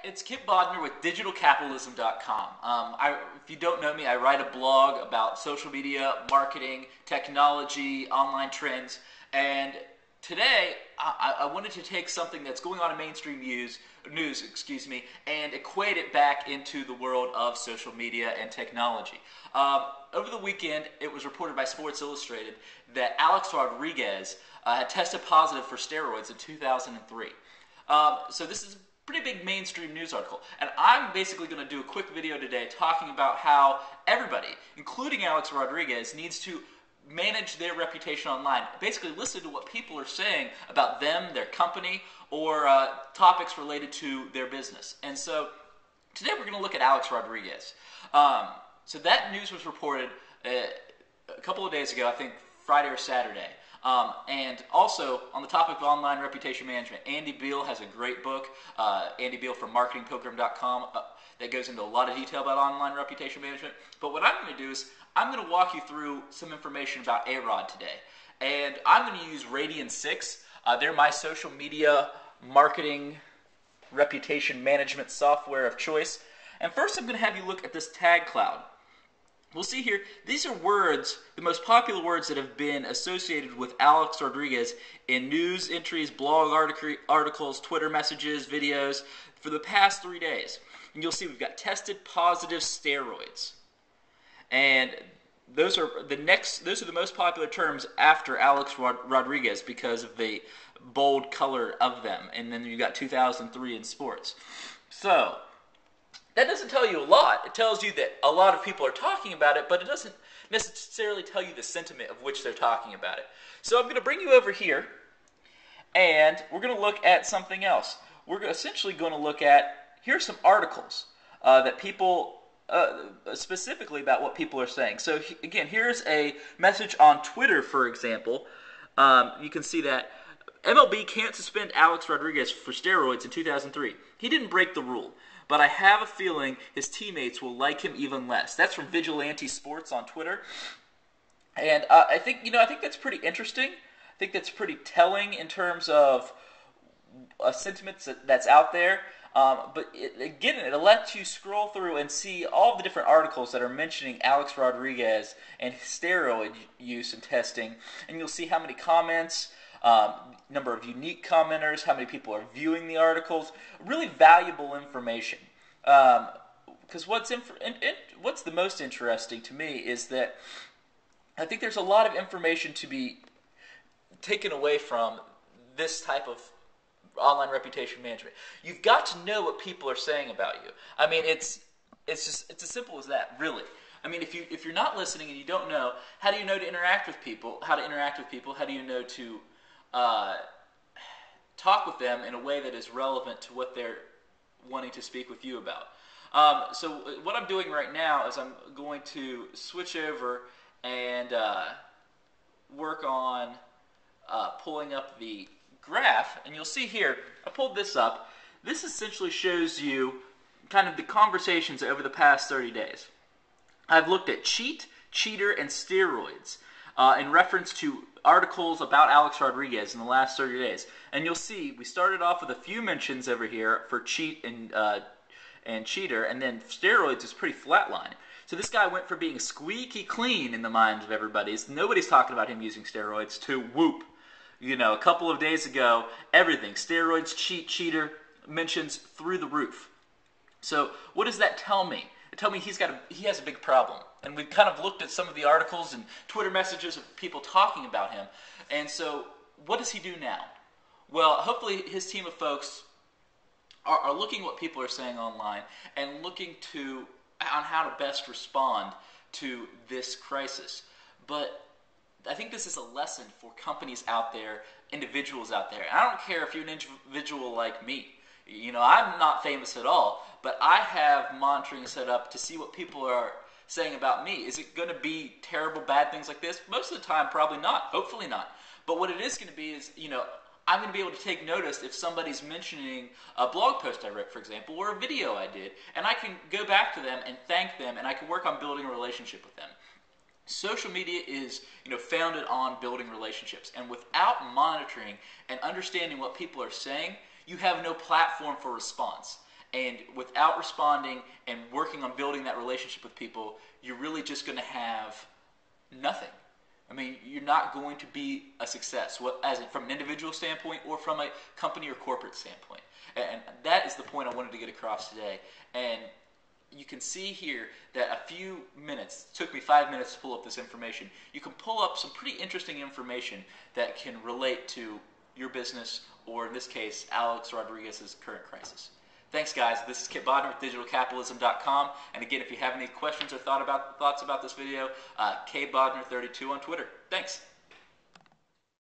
it's Kipp Bodnar with digitalcapitalism.com. If you don't know me, I write a blog about social media, marketing, technology, online trends, and today I wanted to take something that's going on in mainstream news, and equate it back into the world of social media and technology. Over the weekend, it was reported by Sports Illustrated that Alex Rodriguez had tested positive for steroids in 2003. So this is a pretty big mainstream news article, and I'm basically going to do a quick video today talking about how everybody, including Alex Rodriguez, needs to manage their reputation online. Basically listen to what people are saying about them, their company, or topics related to their business. And so today we're going to look at Alex Rodriguez. So that news was reported a couple of days ago, I think Friday or Saturday. And also, on the topic of online reputation management, Andy Beal has a great book, Andy Beal from marketingpilgrim.com, that goes into a lot of detail about online reputation management. But what I'm going to do is, I'm going to walk you through some information about A-Rod today. And I'm going to use Radian 6. They're my social media marketing reputation management software of choice. And first I'm going to have you look at this tag cloud. We'll see here, these are words, the most popular words that have been associated with Alex Rodriguez in news entries, blog articles, Twitter messages, videos for the past 3 days. And you'll see we've got tested positive steroids. And those are the most popular terms after Alex Rodriguez because of the bold color of them. And then you've got 2003 in sports. So that doesn't tell you a lot. It tells you that a lot of people are talking about it, but it doesn't necessarily tell you the sentiment of which they're talking about it. So I'm going to bring you over here, and we're going to look at something else. We're essentially going to look at, here's some articles that people, specifically about what people are saying. So again, here's a message on Twitter, for example. You can see that MLB can't suspend Alex Rodriguez for steroids in 2003. He didn't break the rule, but I have a feeling his teammates will like him even less. That's from Vigilante Sports on Twitter. And I think that's pretty interesting. I think that's pretty telling in terms of a sentiment that's out there. But it lets you scroll through and see all the different articles that are mentioning Alex Rodriguez and steroid use and testing. And you'll see how many comments, number of unique commenters, how many people are viewing the articles. Really valuable information. Because what's the most interesting to me is that I think there's a lot of information to be taken away from this type of online reputation management. You've got to know what people are saying about you. I mean, it's as simple as that, really. I mean, if you're not listening and you don't know, how do you know to interact with people? How to interact with people? How do you know to talk with them in a way that is relevant to what they're wanting to speak with you about? So what I'm doing right now is I'm going to switch over and work on pulling up the graph, and you'll see here, I pulled this up. This essentially shows you kind of the conversations over the past 30 days. I've looked at cheat, cheater, and steroids in reference to articles about Alex Rodriguez in the last 30 days. And you'll see we started off with a few mentions over here for cheat and cheater, and then steroids is pretty flatline. So this guy went from being squeaky clean in the minds of everybody, nobody's talking about him using steroids, to whoop. You know, a couple of days ago, everything, steroids, cheater, mentions through the roof. So what does that tell me? It tells me he has a big problem. And we've kind of looked at some of the articles and Twitter messages of people talking about him. And so what does he do now? Well, hopefully his team of folks are looking at what people are saying online and looking on how to best respond to this crisis. But I think this is a lesson for companies out there, individuals out there. I don't care if you're an individual like me. You know, I'm not famous at all, but I have monitoring set up to see what people are saying about me. Is it going to be terrible, bad things like this? Most of the time, probably not. Hopefully not. But what it is going to be is, I'm going to be able to take notice if somebody's mentioning a blog post I wrote, for example, or a video I did, and I can go back to them and thank them, and I can work on building a relationship with them. Social media is, founded on building relationships, and without monitoring and understanding what people are saying, you have no platform for response. And without responding and working on building that relationship with people, you're really just going to have nothing. I mean, you're not going to be a success, from an individual standpoint or from a company or corporate standpoint. And that is the point I wanted to get across today. And you can see here that a few minutes, it took me 5 minutes to pull up this information. You can pull up some pretty interesting information that can relate to your business, or in this case, Alex Rodriguez's current crisis. Thanks, guys. This is Kipp Bodnar with digitalcapitalism.com. And again, if you have any questions or thoughts about this video, KBodnar32 on Twitter. Thanks.